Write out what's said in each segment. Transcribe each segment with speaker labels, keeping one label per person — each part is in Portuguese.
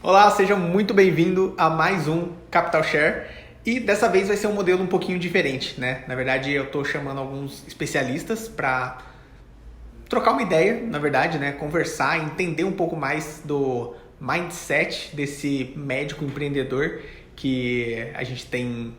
Speaker 1: Olá, seja muito bem-vindo a mais um Capital Share e dessa vez vai ser um modelo um pouquinho diferente, né? Na verdade, eu estou chamando alguns especialistas para trocar uma ideia, na verdade, né? Conversar, entender um pouco mais do mindset desse médico empreendedor que a gente tem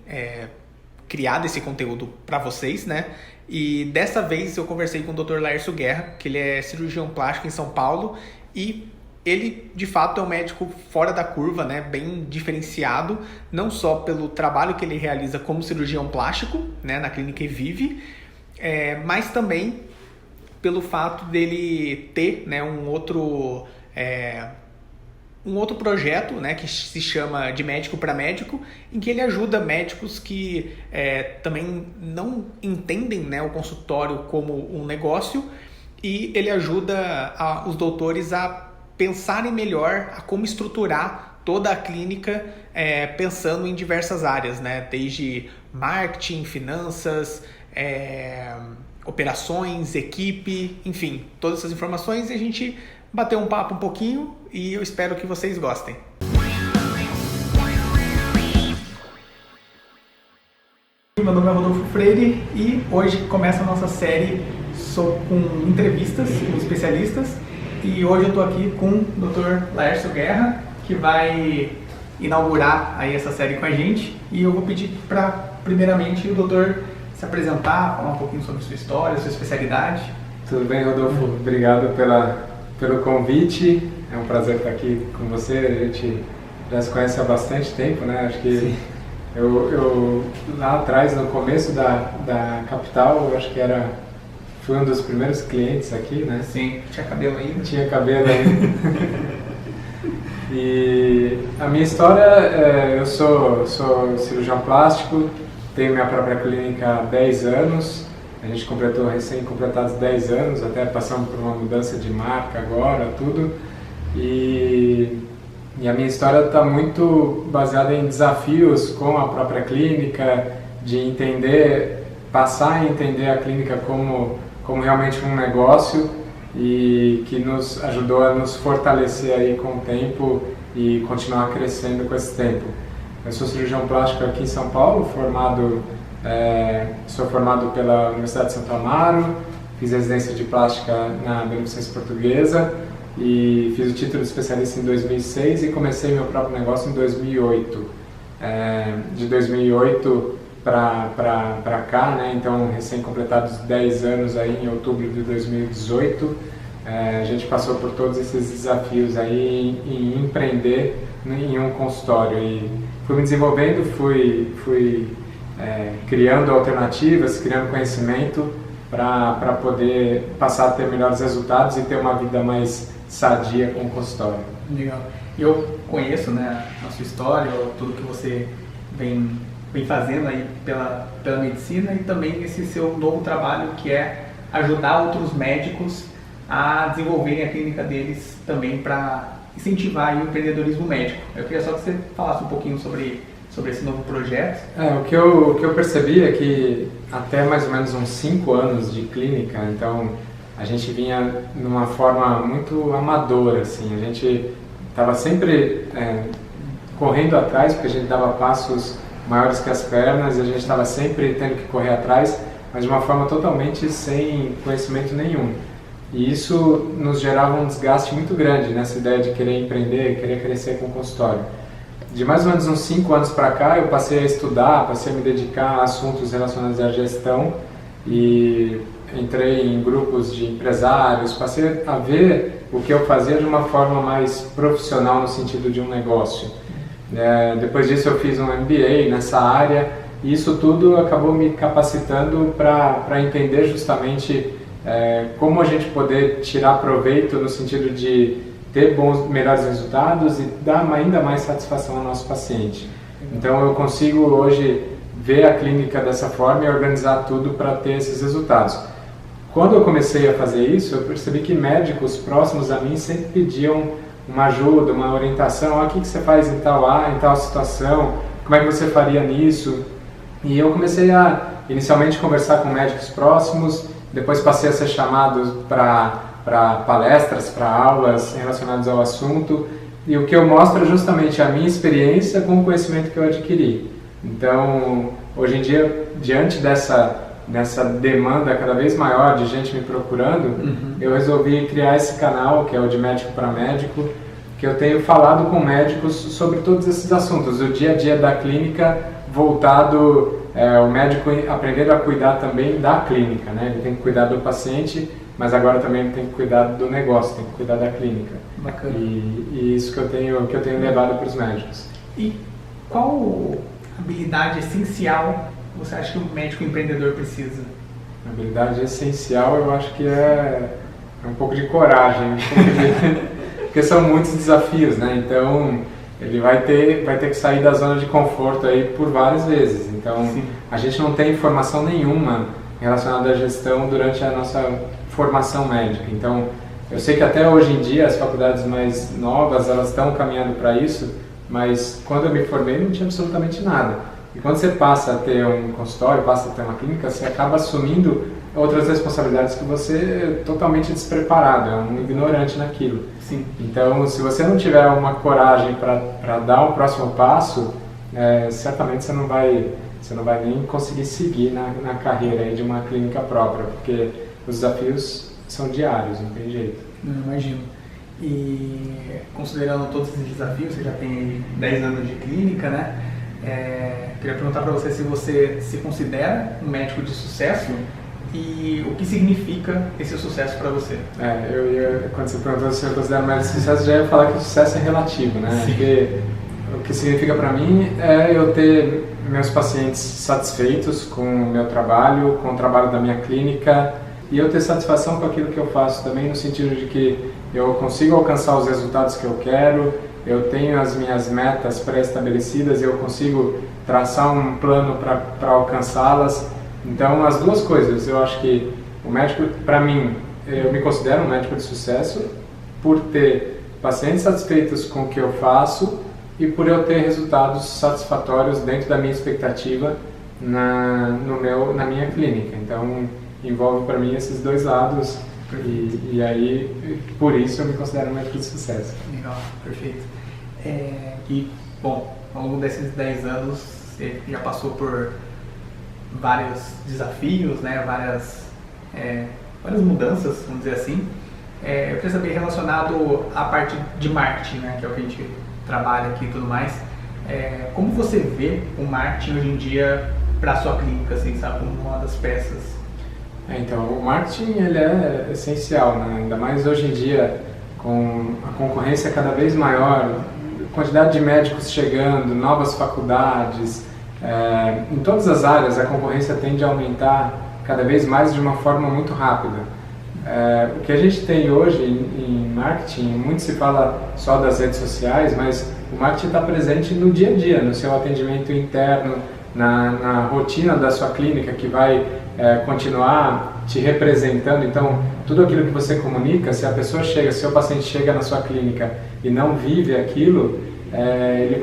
Speaker 1: criado esse conteúdo para vocês, né? E dessa vez eu conversei com o Dr. Laércio Guerra, que ele é cirurgião plástico em São Paulo e ele, de fato, é um médico fora da curva, né? Bem diferenciado, não só pelo trabalho que ele realiza como cirurgião plástico, né? Na clínica Evive, mas também pelo fato dele ter, né, um outro projeto, né, que se chama de médico para médico, em que ele ajuda médicos que também não entendem, né, o consultório como um negócio, e ele ajuda os doutores a pensarem melhor a como estruturar toda a clínica, pensando em diversas áreas, né, desde marketing, finanças, operações, equipe, enfim, todas essas informações, e a gente bateu um papo um pouquinho e eu espero que vocês gostem. Meu nome é Rodolfo Freire e hoje começa a nossa série com entrevistas com especialistas, e hoje eu estou aqui com o Dr. Laércio Guerra, que vai inaugurar aí essa série com a gente, e eu vou pedir para, primeiramente, o doutor se apresentar, falar um pouquinho sobre sua história, sua especialidade.
Speaker 2: Tudo bem, Rodolfo? Obrigado pelo convite. É um prazer estar aqui com você. A gente já se conhece há bastante tempo, né? Acho que eu lá atrás, no começo da Capital, eu acho que fui um dos primeiros clientes aqui, né?
Speaker 1: Sim, tinha cabelo ainda.
Speaker 2: Tinha cabelo ainda. E a minha história, eu sou cirurgião plástico, tenho minha própria clínica há 10 anos. A gente completou recém-completados 10 anos, até passamos por uma mudança de marca agora, tudo. E a minha história está muito baseada em desafios com a própria clínica, de passar a entender a clínica como realmente um negócio, e que nos ajudou a nos fortalecer aí com o tempo e continuar crescendo com esse tempo. Eu sou cirurgião plástico aqui em São Paulo, sou formado pela Universidade de Santo Amaro, fiz residência de plástica na Beneficência Portuguesa e fiz o título de especialista em 2006 e comecei meu próprio negócio em 2008. De 2008 para cá, né? Então recém-completados 10 anos aí em outubro de 2018, a gente passou por todos esses desafios aí em empreender em um consultório, e fui me desenvolvendo, fui criando alternativas, criando conhecimento para poder passar a ter melhores resultados e ter uma vida mais sadia com o consultório.
Speaker 1: Legal. Eu conheço, né, a sua história, tudo que você vem fazendo aí pela medicina, e também esse seu novo trabalho, que é ajudar outros médicos a desenvolverem a clínica deles também, para incentivar aí o empreendedorismo médico. Eu queria só que você falasse um pouquinho sobre esse novo projeto.
Speaker 2: O que eu percebi é que até mais ou menos uns 5 anos de clínica, então a gente vinha numa forma muito amadora, assim. A gente estava sempre correndo atrás, porque a gente dava passos maiores que as pernas, e a gente estava sempre tendo que correr atrás, mas de uma forma totalmente sem conhecimento nenhum. E isso nos gerava um desgaste muito grande nessa ideia de querer empreender, querer crescer com o consultório. De mais ou menos uns 5 anos para cá, eu passei a estudar, passei a me dedicar a assuntos relacionados à gestão, e entrei em grupos de empresários, passei a ver o que eu fazia de uma forma mais profissional, no sentido de um negócio. Depois disso eu fiz um MBA nessa área, e isso tudo acabou me capacitando para entender justamente como a gente poder tirar proveito, no sentido de ter melhores resultados e dar ainda mais satisfação ao nosso paciente. Então eu consigo hoje ver a clínica dessa forma e organizar tudo para ter esses resultados. Quando eu comecei a fazer isso, eu percebi que médicos próximos a mim sempre pediam uma ajuda, uma orientação. O que você faz em tal situação? Como é que você faria nisso? E eu comecei a inicialmente conversar com médicos próximos, depois passei a ser chamado para palestras, para aulas relacionadas ao assunto, E o que eu mostro é justamente a minha experiência com o conhecimento que eu adquiri. Então, hoje em dia, diante dessa demanda cada vez maior de gente me procurando, eu resolvi criar esse canal, que é o de Médico para Médico, que eu tenho falado com médicos sobre todos esses assuntos, o dia a dia da clínica voltado, o médico aprendendo a cuidar também da clínica, né? Ele tem que cuidar do paciente, mas agora também tem que cuidar do negócio, tem que cuidar da clínica.
Speaker 1: Bacana.
Speaker 2: E isso que eu tenho levado para os médicos.
Speaker 1: E qual habilidade essencial você acha que um médico empreendedor precisa?
Speaker 2: A habilidade essencial eu acho que é um pouco de coragem, porque são muitos desafios, né? Então ele vai ter que sair da zona de conforto aí por várias vezes. Então sim, a gente não tem formação nenhuma relacionada à gestão durante a nossa formação médica. Então eu sei que até hoje em dia as faculdades mais novas elas estão caminhando para isso, mas quando eu me formei não tinha absolutamente nada. E quando você passa a ter um consultório, passa a ter uma clínica, você acaba assumindo outras responsabilidades que você é totalmente despreparado, é um ignorante naquilo.
Speaker 1: Sim.
Speaker 2: Então, se você não tiver uma coragem para dar um próximo passo, certamente você não vai nem conseguir seguir na carreira aí de uma clínica própria, porque os desafios são diários, não tem jeito.
Speaker 1: Não, imagino. E considerando todos esses desafios, você já tem 10 anos de clínica, né? Queria perguntar para você se você se considera um médico de sucesso e o que significa esse sucesso para você.
Speaker 2: Quando você perguntou se eu considero um médico de sucesso, já ia falar que o sucesso é relativo, né? Porque o que significa para mim é eu ter meus pacientes satisfeitos com o meu trabalho, com o trabalho da minha clínica, e eu ter satisfação com aquilo que eu faço também, no sentido de que eu consigo alcançar os resultados que eu quero, eu tenho as minhas metas pré-estabelecidas e eu consigo traçar um plano para alcançá-las. Então, as duas coisas, eu acho que o médico, para mim, eu me considero um médico de sucesso por ter pacientes satisfeitos com o que eu faço e por eu ter resultados satisfatórios dentro da minha expectativa na minha clínica. Então, envolve para mim esses dois lados e aí, por isso, eu me considero um médico de sucesso.
Speaker 1: Legal, perfeito. E, bom, ao longo desses 10 anos, você já passou por vários desafios, né? Várias mudanças, vamos dizer assim. Eu queria saber, relacionado à parte de marketing, né? Que é o que a gente trabalha aqui e tudo mais. Como você vê o marketing hoje em dia para a sua clínica, assim, sabe? Como uma das peças?
Speaker 2: Então, o marketing ele é essencial, né? Ainda mais hoje em dia, com a concorrência cada vez maior, quantidade de médicos chegando, novas faculdades, em todas as áreas a concorrência tende a aumentar cada vez mais de uma forma muito rápida. O que a gente tem hoje em marketing, muito se fala só das redes sociais, mas o marketing está presente no dia a dia, no seu atendimento interno, na rotina da sua clínica, que vai continuar te representando. Então, tudo aquilo que você comunica, se a pessoa chega, se o seu paciente chega na sua clínica e não vive aquilo, ele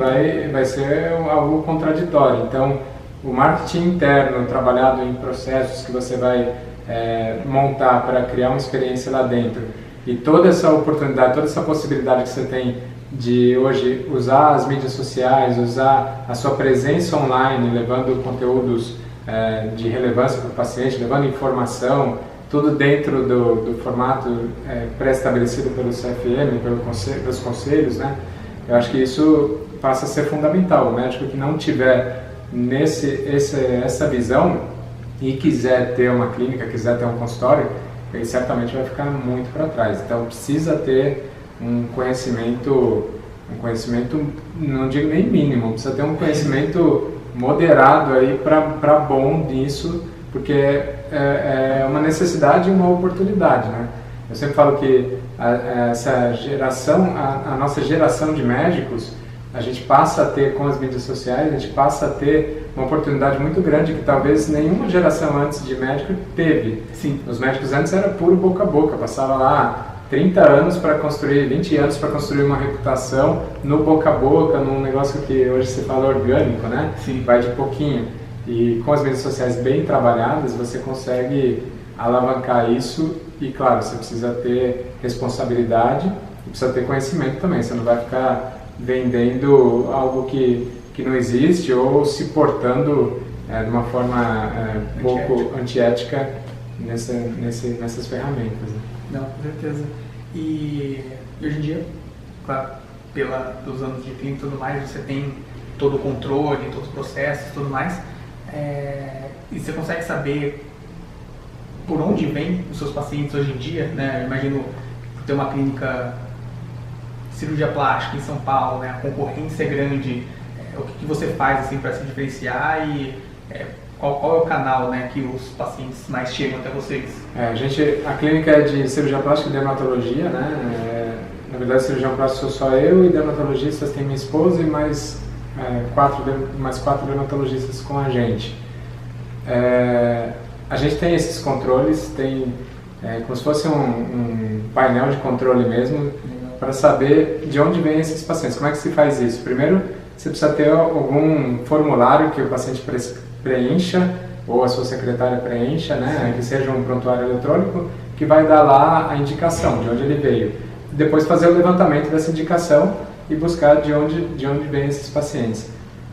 Speaker 2: vai ser algo contraditório. Então, o marketing interno, trabalhado em processos que você vai montar para criar uma experiência lá dentro, e toda essa oportunidade, toda essa possibilidade que você tem de hoje usar as mídias sociais, usar a sua presença online, levando conteúdos de relevância para o paciente, levando informação, tudo dentro do formato pré-estabelecido pelo CFM, pelos conselhos, né? Eu acho que isso passa a ser fundamental. O médico que não tiver essa visão e quiser ter uma clínica, quiser ter um consultório, ele certamente vai ficar muito para trás. Então precisa ter um conhecimento, não digo nem mínimo, precisa ter um conhecimento moderado aí para bom nisso, porque é uma necessidade e uma oportunidade, né? Eu sempre falo que essa geração, a nossa geração de médicos, a gente passa a ter, com as mídias sociais, a gente passa a ter uma oportunidade muito grande que talvez nenhuma geração antes de médico teve.
Speaker 1: Sim.
Speaker 2: Os médicos antes era puro boca a boca, passava lá 30 anos para construir, 20 anos para construir uma reputação no boca a boca, num negócio que hoje se fala orgânico, né?
Speaker 1: Sim.
Speaker 2: Vai de pouquinho. E com as mídias sociais bem trabalhadas, você consegue alavancar isso e, claro, você precisa ter responsabilidade e precisa ter conhecimento também. Você não vai ficar vendendo algo que não existe ou se portando de uma forma pouco antiética nessas ferramentas. Né?
Speaker 1: Não, com certeza. E hoje em dia, claro, pelos anos de clínica e tudo mais, você tem todo o controle, todos os processos e tudo mais, e você consegue saber por onde vêm os seus pacientes hoje em dia, né? Eu imagino ter uma clínica de cirurgia plástica em São Paulo, né? A concorrência é grande, o que você faz assim, para se diferenciar e qual é o canal, né, que os pacientes mais chegam até vocês?
Speaker 2: A clínica é de cirurgia plástica e dermatologia, né? Na verdade, cirurgião plástico sou só eu e dermatologistas tem minha esposa e mais 4 dermatologistas com a gente. A gente tem esses controles, tem como se fosse um painel de controle mesmo, para saber de onde vêm esses pacientes. Como é que se faz isso? Primeiro, você precisa ter algum formulário que o paciente preencha, ou a sua secretária preencha, né? Que seja um prontuário eletrônico, que vai dar lá a indicação de onde ele veio. Depois fazer o levantamento dessa indicação e buscar de onde vêm esses pacientes.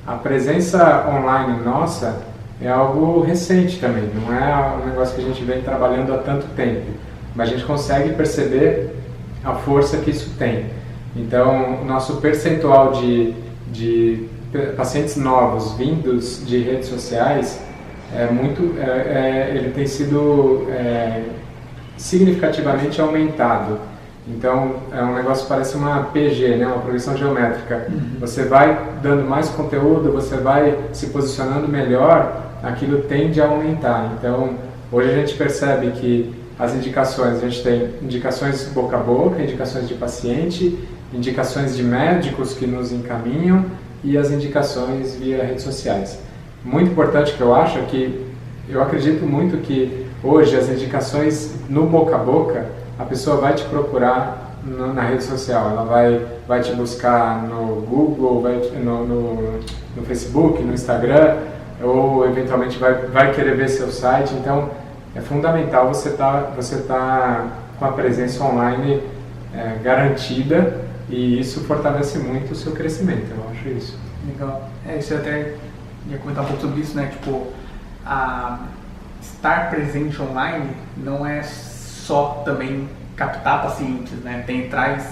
Speaker 2: A presença online nossa é algo recente também, não é um negócio que a gente vem trabalhando há tanto tempo, mas a gente consegue perceber a força que isso tem. Então, o nosso percentual de pacientes novos vindos de redes sociais ele tem sido significativamente aumentado. Então, é um negócio que parece uma PG, né? Uma progressão geométrica. Você vai dando mais conteúdo, você vai se posicionando melhor, aquilo tende a aumentar. Então, hoje a gente percebe que as indicações, a gente tem indicações boca a boca, indicações de paciente, indicações de médicos que nos encaminham e as indicações via redes sociais. Muito importante que eu acho é que eu acredito muito que hoje as indicações no boca a boca, a pessoa vai te procurar na rede social, ela vai te buscar no Google, no Facebook, no Instagram, ou eventualmente vai querer ver seu site. Então é fundamental você tá com a presença online garantida, e isso fortalece muito o seu crescimento, eu acho isso.
Speaker 1: Legal. Isso eu até ia comentar um pouco sobre isso, né? Tipo, estar presente online não é só também captar pacientes, né?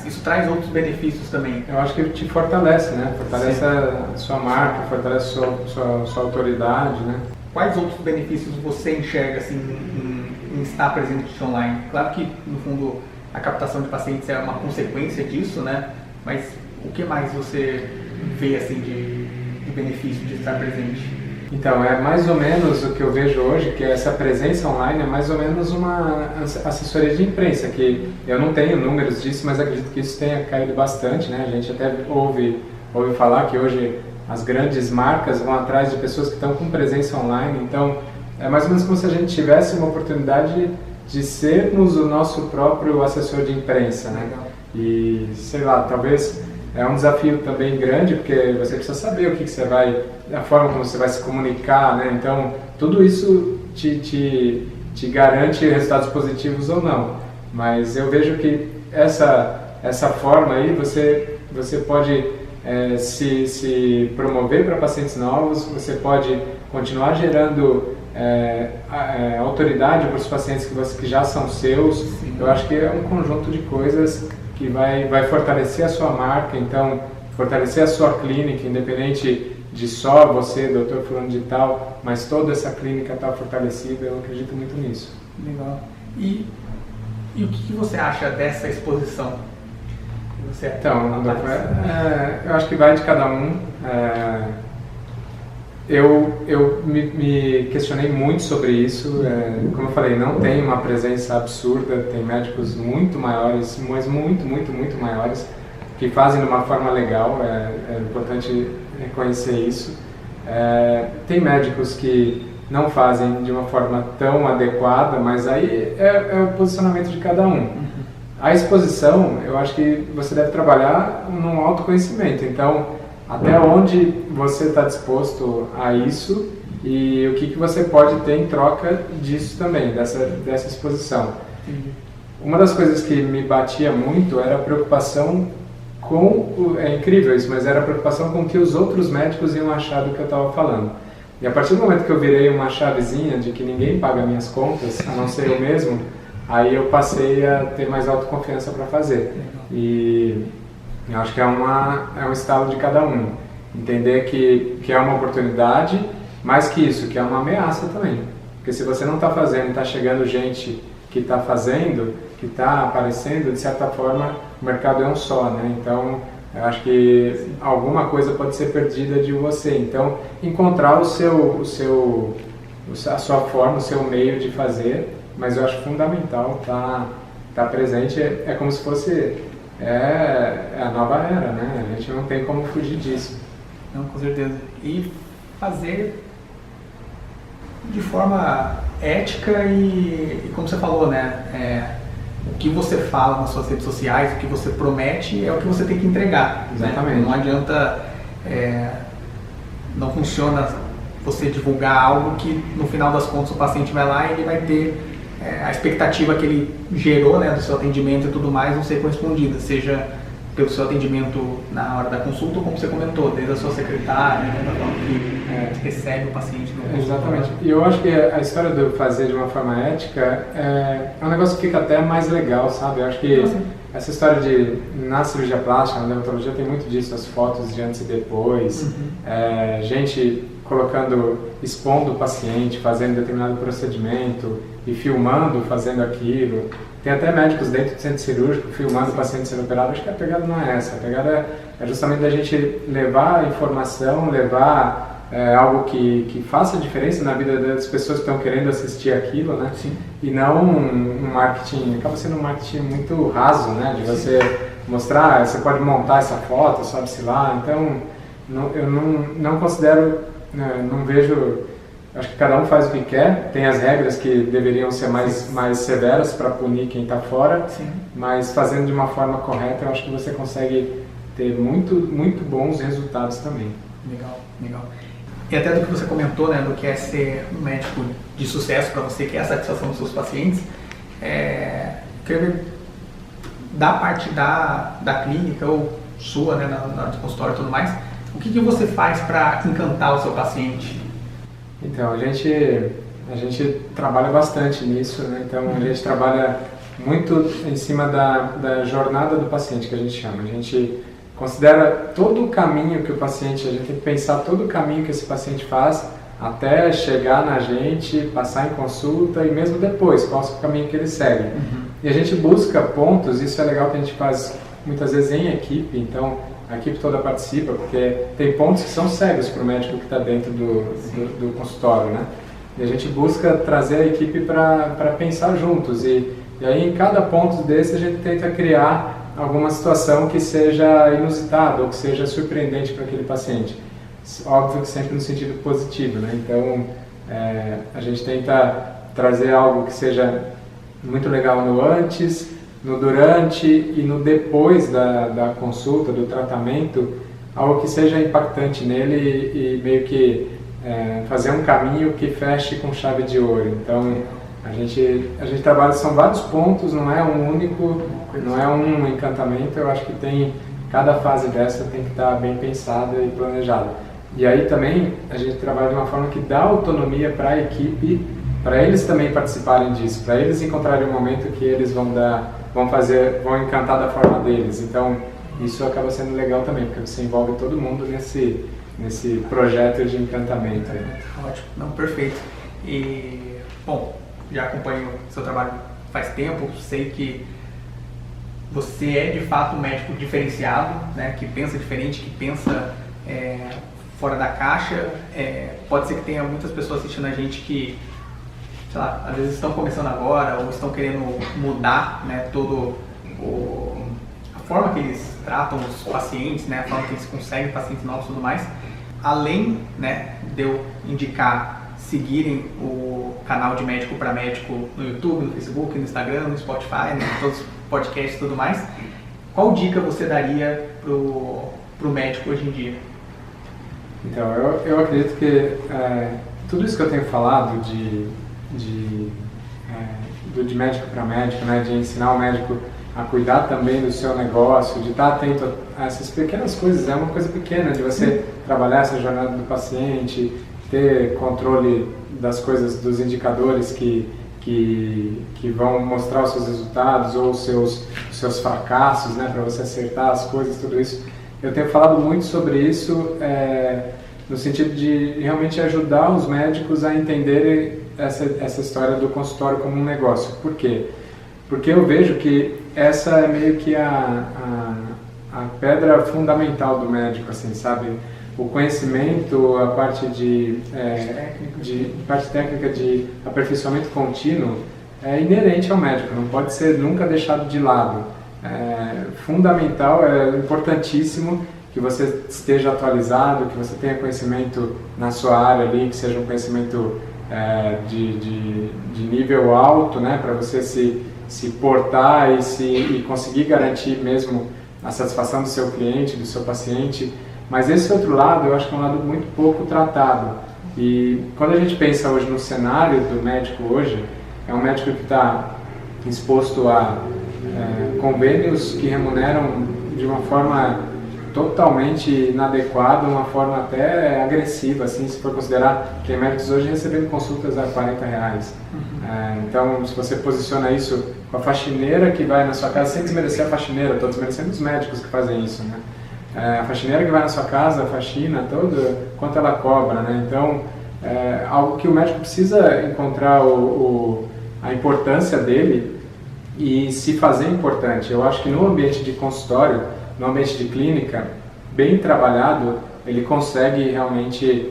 Speaker 1: Isso traz outros benefícios também.
Speaker 2: Eu acho que ele te fortalece, né? Fortalece a sua marca, fortalece a sua autoridade, né?
Speaker 1: Quais outros benefícios você enxerga assim, em estar presente online? Claro que, no fundo, a captação de pacientes é uma consequência disso, né? Mas o que mais você vê assim, de benefício de estar presente?
Speaker 2: Então, é mais ou menos o que eu vejo hoje, que essa presença online é mais ou menos uma assessoria de imprensa, que eu não tenho números disso, mas acredito que isso tenha caído bastante, né? A gente até ouve falar que hoje as grandes marcas vão atrás de pessoas que estão com presença online, então é mais ou menos como se a gente tivesse uma oportunidade de sermos o nosso próprio assessor de imprensa, né? E, sei lá, talvez é um desafio também grande, porque você precisa saber o que você a forma como você vai se comunicar, né? Então, tudo isso te garante resultados positivos ou não. Mas eu vejo que essa forma aí, você pode se promover para pacientes novos, você pode continuar gerando autoridade para os pacientes que já são seus. Sim. Eu acho que é um conjunto de coisas que vai fortalecer a sua marca, então fortalecer a sua clínica, independente de só você, doutor fulano de tal, mas toda essa clínica está fortalecida, eu acredito muito nisso.
Speaker 1: Legal. E o que você acha dessa exposição?
Speaker 2: Então, eu acho que vai de cada um. Eu me questionei muito sobre isso. Como eu falei, não tem uma presença absurda, tem médicos muito maiores, mas muito, muito, muito maiores, que fazem de uma forma legal, é importante reconhecer isso. Tem médicos que não fazem de uma forma tão adequada, mas aí é o posicionamento de cada um. A exposição, eu acho que você deve trabalhar num autoconhecimento, então até onde você está disposto a isso e o que você pode ter em troca disso também, dessa exposição. uma das coisas que me batia muito era a preocupação é incrível isso, mas era a preocupação com o que os outros médicos iam achar do que eu estava falando. E a partir do momento que eu virei uma chavezinha de que ninguém paga minhas contas, a não ser eu mesmo, aí eu passei a ter mais autoconfiança para fazer. E eu acho que é um estado de cada um. Entender que é uma oportunidade, mais que isso, que é uma ameaça também. Porque se você não está fazendo e está chegando gente que está fazendo, que está aparecendo, de certa forma, o mercado é um só, né? Então, eu acho que alguma coisa pode ser perdida de você. Então, encontrar a sua forma, o seu meio de fazer, mas eu acho fundamental estar presente. É como se fosse a nova era, né? A gente não tem como fugir disso.
Speaker 1: Não, com certeza. E fazer de forma ética e como você falou, né? O que você fala nas suas redes sociais, o que você promete é o que você tem que entregar.
Speaker 2: Exatamente.
Speaker 1: Né? Não adianta, não funciona você divulgar algo que no final das contas o paciente vai lá e ele vai ter a expectativa que ele gerou, né, do seu atendimento e tudo mais não ser correspondida, seja pelo seu atendimento na hora da consulta, como você comentou, desde a sua secretária, né, da forma que recebe o paciente no consultório.
Speaker 2: Exatamente. E eu acho que a história do fazer de uma forma ética é um negócio que fica até mais legal, sabe? Eu acho que essa história na cirurgia plástica, na dermatologia, tem muito disso, as fotos de antes e depois, gente expondo o paciente, fazendo determinado procedimento e filmando, fazendo aquilo. Tem até médicos dentro do centro cirúrgico filmando o paciente sendo operado. Acho que a pegada não é essa. A pegada é justamente da gente levar informação, levar algo que faça diferença na vida das pessoas que estão querendo assistir aquilo, né? Sim. E não um marketing, acaba sendo um marketing muito raso, né? De você mostrar, você pode montar essa foto, sabe-se lá. Então, eu não considero, não vejo. Acho que cada um faz o que quer, tem as regras que deveriam ser mais severas para punir quem está fora, mas fazendo de uma forma correta, eu acho que você consegue ter muito, muito bons resultados também.
Speaker 1: Legal, legal. E até do que você comentou, né, do que é ser um médico de sucesso para você, que é a satisfação dos seus pacientes, queria ver da parte da clínica ou sua, né, na do consultório e tudo mais, o que você faz para encantar o seu paciente?
Speaker 2: Então, a gente trabalha bastante nisso, né? Então a gente trabalha muito em cima da jornada do paciente, que a gente chama. A gente considera todo o caminho que o paciente, a gente tem que pensar todo o caminho que esse paciente faz até chegar na gente, passar em consulta e mesmo depois, qual é o caminho que ele segue. E a gente busca pontos, isso é legal que a gente faz muitas vezes em equipe, então a equipe toda participa, porque tem pontos que são cegos para o médico que está dentro do consultório, né? E a gente busca trazer a equipe para pensar juntos, e aí em cada ponto desse a gente tenta criar alguma situação que seja inusitada ou que seja surpreendente para aquele paciente. Óbvio que sempre no sentido positivo, né? Então a gente tenta trazer algo que seja muito legal no antes, no durante e no depois da consulta, do tratamento, algo que seja impactante nele e meio que fazer um caminho que feche com chave de ouro. Então a gente trabalha, são vários pontos, não é um único, não é um encantamento. Eu acho que cada fase dessa tem que estar bem pensada e planejada. E aí também a gente trabalha de uma forma que dá autonomia para a equipe, para eles também participarem disso, para eles encontrarem um momento que eles vão encantar da forma deles. Então isso acaba sendo legal também, porque você envolve todo mundo nesse projeto de encantamento.
Speaker 1: Ótimo, não, perfeito. E, bom, já acompanho o seu trabalho faz tempo, sei que você é de fato um médico diferenciado, né, que pensa diferente, que pensa fora da caixa. Pode ser que tenha muitas pessoas assistindo a gente que, sei lá, às vezes estão começando agora ou estão querendo mudar, né, a forma que eles tratam os pacientes, né, a forma que eles conseguem pacientes novos e tudo mais. Além, né, de eu indicar seguirem o canal de Médico para Médico no YouTube, no Facebook, no Instagram, no Spotify, né, todos os podcasts e tudo mais, qual dica você daria pro médico hoje em dia?
Speaker 2: Então, eu acredito que tudo isso que eu tenho falado de de médico para médico, né? De ensinar o médico a cuidar também do seu negócio, de estar atento a essas pequenas coisas. É uma coisa pequena, de você trabalhar essa jornada do paciente, ter controle das coisas, dos indicadores que vão mostrar os seus resultados ou os seus fracassos, né? Para você acertar as coisas, tudo isso. Eu tenho falado muito sobre isso, no sentido de realmente ajudar os médicos a entenderem essa história do consultório como um negócio. Por quê? Porque eu vejo que essa é meio que a pedra fundamental do médico, assim, sabe? O conhecimento, a parte parte técnica de aperfeiçoamento contínuo é inerente ao médico, não pode ser nunca deixado de lado. É fundamental, é importantíssimo que você esteja atualizado, que você tenha conhecimento na sua área ali, que seja um conhecimento de nível alto, né, para você se portar e conseguir garantir mesmo a satisfação do seu cliente, do seu paciente. Mas esse outro lado, eu acho que é um lado muito pouco tratado. E quando a gente pensa hoje no cenário do médico hoje, é um médico que está exposto a convênios que remuneram de uma forma totalmente inadequada, uma forma até agressiva, assim, se for considerar. Tem médicos hoje recebendo consultas a R$40. Então, se você posiciona isso com a faxineira que vai na sua casa, sem desmerecer a faxineira, estou desmerecendo os médicos que fazem isso, né? A faxineira que vai na sua casa, a faxina toda, quanto ela cobra, né? Então, algo que o médico precisa encontrar a importância dele e se fazer importante. Eu acho que no ambiente de consultório, no ambiente de clínica, bem trabalhado, ele consegue realmente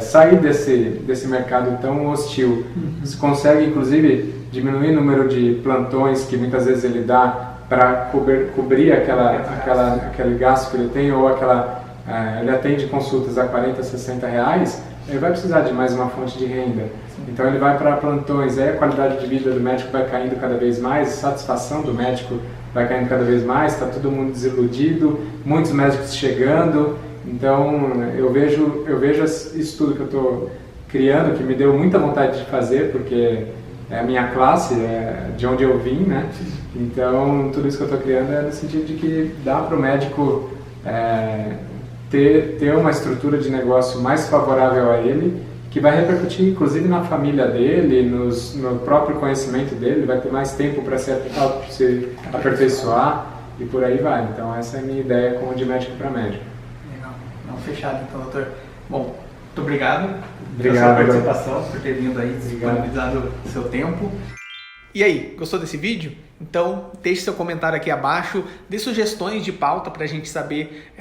Speaker 2: sair desse mercado tão hostil. Você consegue, inclusive, diminuir o número de plantões que muitas vezes ele dá para cobrir aquele gasto que ele tem, ou ele atende consultas a R$40, R$60, ele vai precisar de mais uma fonte de renda. Então ele vai para plantões, aí a qualidade de vida do médico vai caindo cada vez mais, a satisfação do médico vai caindo cada vez mais, está todo mundo desiludido, muitos médicos chegando. Então eu vejo isso tudo que eu estou criando, que me deu muita vontade de fazer, porque é a minha classe, é de onde eu vim, né? Então tudo isso que eu estou criando é no sentido de que dá para o médico ter uma estrutura de negócio mais favorável a ele, que vai repercutir inclusive na família dele, no próprio conhecimento dele, ele vai ter mais tempo para se aperfeiçoar e por aí vai. Então essa é a minha ideia como de médico para médico.
Speaker 1: Legal. Não, fechado então, doutor. Bom, muito obrigado pela
Speaker 2: Obrigado
Speaker 1: sua participação, por ter vindo aí, disponibilizado o seu tempo. E aí, gostou desse vídeo? Então deixe seu comentário aqui abaixo, dê sugestões de pauta para a gente saber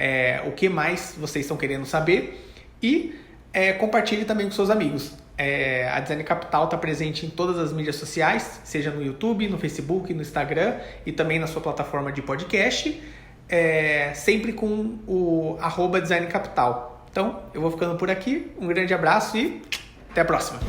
Speaker 1: o que mais vocês estão querendo saber e compartilhe também com seus amigos. A Design Capital está presente em todas as mídias sociais, seja no YouTube, no Facebook, no Instagram e também na sua plataforma de podcast, sempre com o @Design Capital. Então eu vou ficando por aqui, um grande abraço e até a próxima!